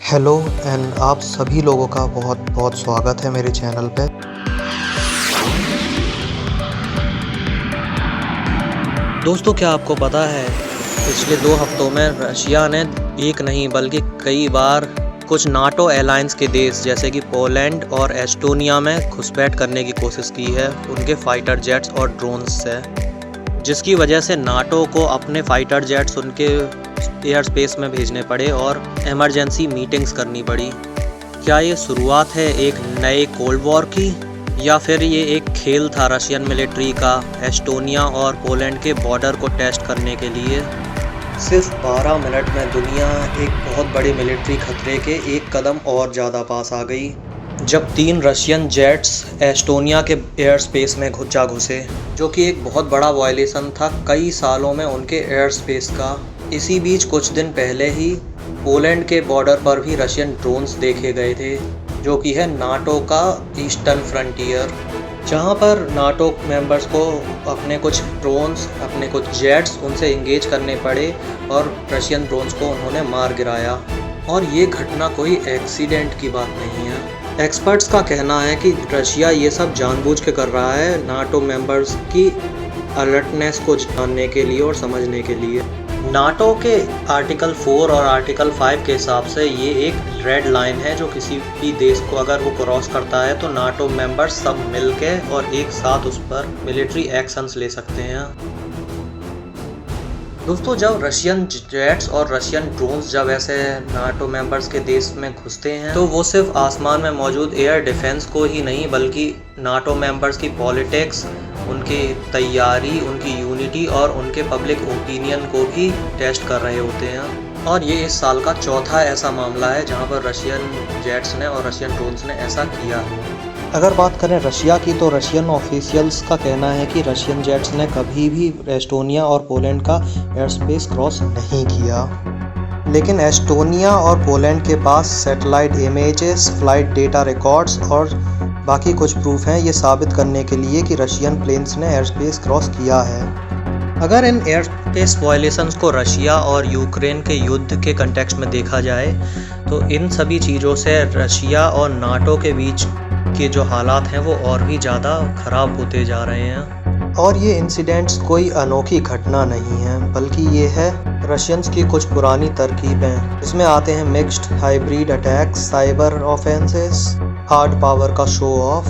Hello and आप सभी लोगों का बहुत बहुत स्वागत है मेरे चैनल पे। दोस्तों, क्या आपको पता है पिछले 2 हफ्तों में रशिया ने एक नहीं बल्कि कई बार कुछ नाटो अलायंस के देश जैसे कि पोलैंड और एस्टोनिया में घुसपैठ करने की कोशिश की है उनके फाइटर जेट्स और ड्रोन्स से, जिसकी वजह से नाटो को अपने फाइटर जेट्स उनके एयर स्पेस में भेजने पड़े और इमरजेंसी मीटिंग्स करनी पड़ी। क्या ये शुरुआत है एक नए कोल्ड वॉर की, या फिर ये एक खेल था रशियन मिलिट्री का एस्टोनिया और पोलैंड के बॉर्डर को टेस्ट करने के लिए? सिर्फ 12 मिनट में दुनिया एक बहुत बड़े मिलिट्री खतरे के एक कदम और ज़्यादा पास आ गई, जब 3 रशियन जेट्स एस्टोनिया के एयर स्पेस में घुसे, जो कि एक बहुत बड़ा वायलेशन था कई सालों में उनके एयर स्पेस का। इसी बीच कुछ दिन पहले ही पोलैंड के बॉर्डर पर भी रशियन ड्रोन्स देखे गए थे, जो कि है नाटो का ईस्टर्न फ्रंटियर, जहां पर नाटो मेंबर्स को अपने कुछ ड्रोन्स, अपने कुछ जेट्स उनसे इंगेज करने पड़े और रशियन ड्रोन्स को उन्होंने मार गिराया। और ये घटना कोई एक्सीडेंट की बात नहीं है। एक्सपर्ट्स का कहना है कि रशिया ये सब जानबूझ के कर रहा है नाटो मेंबर्स की अलर्टनेस को जानने के लिए और समझने के लिए। नाटो के आर्टिकल 4 और आर्टिकल 5 के हिसाब से ये एक रेड लाइन है, जो किसी भी देश को अगर वो क्रॉस करता है तो नाटो मेंबर्स सब मिलके और एक साथ उस पर मिलिट्री एक्शंस ले सकते हैं। दोस्तों, जब रशियन जेट्स और रशियन ड्रोन्स जब ऐसे नाटो मेंबर्स के देश में घुसते हैं तो वो सिर्फ आसमान में मौजूद एयर डिफेंस को ही नहीं बल्कि नाटो मेंबर्स की पॉलिटिक्स, उनकी तैयारी, उनकी यूनिटी और उनके पब्लिक ओपिनियन को भी टेस्ट कर रहे होते हैं। और ये इस साल का चौथा ऐसा मामला है जहां पर रशियन जेट्स ने और रशियन ड्रोन्स ने ऐसा किया। अगर बात करें रशिया की, तो रशियन ऑफिशियल्स का कहना है कि रशियन जेट्स ने कभी भी एस्टोनिया और पोलैंड का एयर स्पेस क्रॉस नहीं किया, लेकिन एस्टोनिया और पोलैंड के पास satellite images, flight data records और बाकी कुछ प्रूफ हैं ये साबित करने के लिए कि रशियन प्लेन्स ने एयर स्पेस क्रॉस किया है। अगर इन एयर स्पेस वायलेशंस को रशिया और यूक्रेन के युद्ध के कंटेक्स्ट में देखा जाए तो इन सभी चीज़ों से रशिया और नाटो के बीच के जो हालात हैं वो और भी ज़्यादा ख़राब होते जा रहे हैं। और ये इंसिडेंट्स कोई अनोखी घटना नहीं है, बल्कि ये है रशियंस की कुछ पुरानी तरकीबें, इसमें आते हैं mixed hybrid attacks, cyber offences, hard power का शो ऑफ,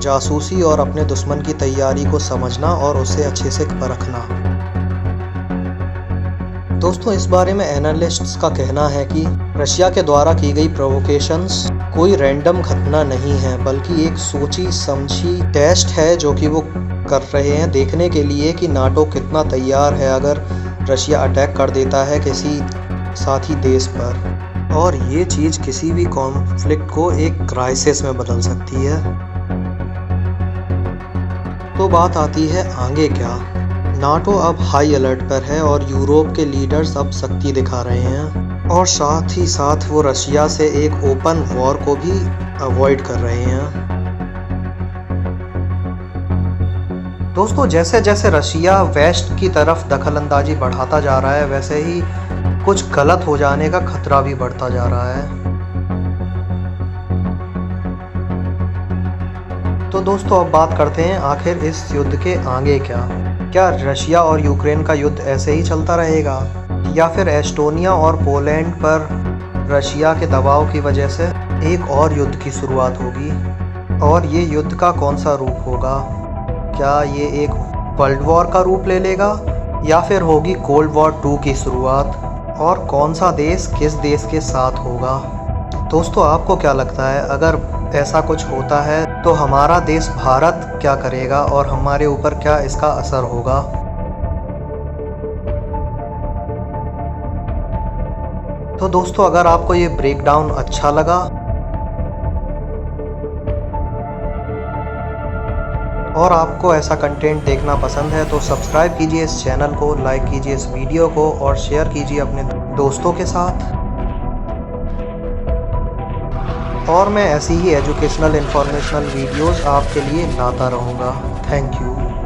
जासूसी और अपने दुश्मन की तैयारी को समझना और उसे अच्छे से परखना। दोस्तों, इस बारे में एनालिस्ट्स का कहना है कि रशिया के द्वारा की गई प्रोवोकेशंस कोई रैंडम घटना नहीं है, बल्कि एक सोची समझी टेस्ट है जो कि वो कर रहे हैं देखने के लिए कि नाटो कितना तैयार है अगर रशिया अटैक कर देता है किसी साथी देश पर। और ये चीज़ किसी भी कॉन्फ्लिक्ट को एक क्राइसिस में बदल सकती है। तो बात आती है आगे क्या। नाटो अब हाई अलर्ट पर है और यूरोप के लीडर्स अब सख्ती दिखा रहे हैं और साथ ही साथ वो रशिया से एक ओपन वॉर को भी अवॉइड कर रहे हैं। दोस्तों, जैसे जैसे रशिया वेस्ट की तरफ दखलंदाजी बढ़ाता जा रहा है, वैसे ही कुछ गलत हो जाने का खतरा भी बढ़ता जा रहा है। तो दोस्तों, अब बात करते हैं आखिर इस युद्ध के आगे क्या रशिया और यूक्रेन का युद्ध ऐसे ही चलता रहेगा, या फिर एस्टोनिया और पोलैंड पर रशिया के दबाव की वजह से एक और युद्ध की शुरुआत होगी? और ये युद्ध का कौन सा रूप होगा? क्या ये एक वर्ल्ड वॉर का रूप ले लेगा, या फिर होगी कोल्ड वॉर 2 की शुरुआत? और कौन सा देश किस देश के साथ होगा? दोस्तों, आपको क्या लगता है अगर ऐसा कुछ होता है तो हमारा देश भारत क्या करेगा और हमारे ऊपर क्या इसका असर होगा? तो दोस्तों, अगर आपको ये ब्रेकडाउन अच्छा लगा और आपको ऐसा कंटेंट देखना पसंद है तो सब्सक्राइब कीजिए इस चैनल को, लाइक कीजिए इस वीडियो को और शेयर कीजिए अपने दोस्तों के साथ। और मैं ऐसी ही एजुकेशनल इन्फॉर्मेशनल वीडियोस आपके लिए लाता रहूँगा। Thank you.